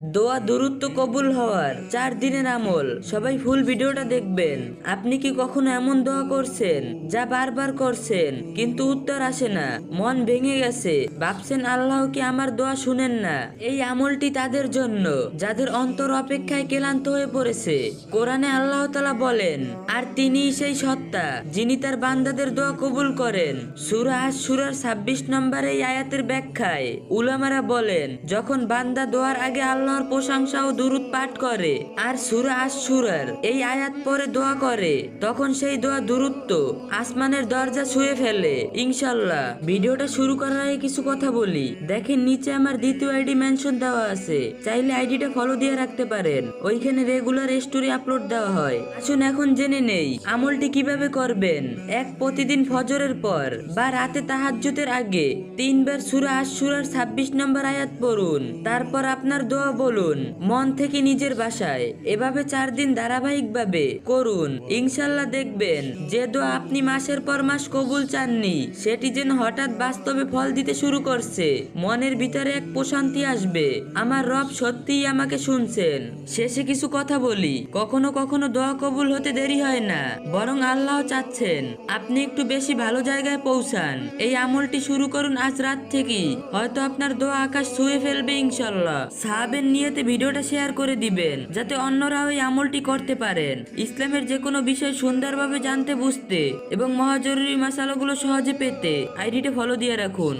দোয়া দূরত্ব কবুল হওয়ার 4 দিনের আমল। সবাই ফুল ভিডিওটা দেখবেন। আপনি কি কখনো এমন দোয়া করছেন যা বারবার করছেন কিন্তু উত্তর আসে না, মন ভেঙে গেছে, ভাবছেন আল্লাহ কি আমার দোয়া শুনেন না? এই আমলটি তাদের জন্য যাদের অন্তর অপেক্ষায় ক্লান্ত হয়ে পড়েছে। কোরআনে আল্লাহ তাআলা বলেন, আর তিনিই সেই সত্তা যিনি তার বান্দাদের দোয়া কবুল করেন। সূরা আশ-শূরার 26 নম্বর এই আয়াতের ব্যাখ্যায় উলামারা বলেন, যখন বান্দা দোয়ার আগে আল্লাহর প্রশংসা ও দুরূদ পাঠ করে আর সূরা আশ-শূরার এই আয়াত পরে দোয়া করে, তখন সেই দোয়া দূরত্ব আসমানের দরজা ছুঁয়ে ফেলে ইনশাআল্লাহ। ভিডিওটা শুরু করার আগে কিছু কথা বলি। দেখেন নিচে আমার দ্বিতীয় আইডি মেনশন দেওয়া আছে, চাইলে আইডিটা ফলো দিয়ে রাখতে পারেন। ওইখানে রেগুলার স্টোরি আপলোড দেওয়া হয়। আসুন এখন জেনে নেই আমলটি কিভাবে করবেন। প্রতিদিন ফজরের পর বা রাতে তাহাজ্জুদের আগে 3 বার সূরা আশ-শূরার 26 নম্বর আয়াত পড়ুন। তারপর আপনার দোয়া বলুন মন থেকে নিজের ভাষায়। এভাবে 4 দিন ধারাবাহিকভাবে করুন। ইনশাআল্লাহ দেখবেন যে দোয়া আপনি মাসের পর মাস কবুল চাননি, সেটি যেন হঠাৎ বাস্তবে ফল দিতে শুরু করছে। মনের ভিতরে এক প্রশান্তি আসবে, আমার রব সত্যিই আমাকে শুনছেন। শেষে কিছু কথা বলি, কখনো কখনো দোয়া কবুল হতে দেরি হয় না, বরং আল্লাহ চাচ্ছেন আপনি একটু বেশি ভালো জায়গায় পৌঁছান। এই আমলটি শুরু করুন আজ রাত থেকেই, হয়তো আপনার দোয়া আকাশ ছুঁয়ে ফেলবে ইনশাআল্লাহ। সাহাবের নিয়তে ভিডিওটা শেয়ার করে দিবেন যাতে অন্যরাও এই আমলটি করতে পারেন। ইসলামের যে কোনো বিষয় সুন্দরভাবে জানতে, বুঝতে এবং মহাজরুরি মাসালাগুলো সহজে পেতে আইডিটা ফলো দিয়ে রাখুন।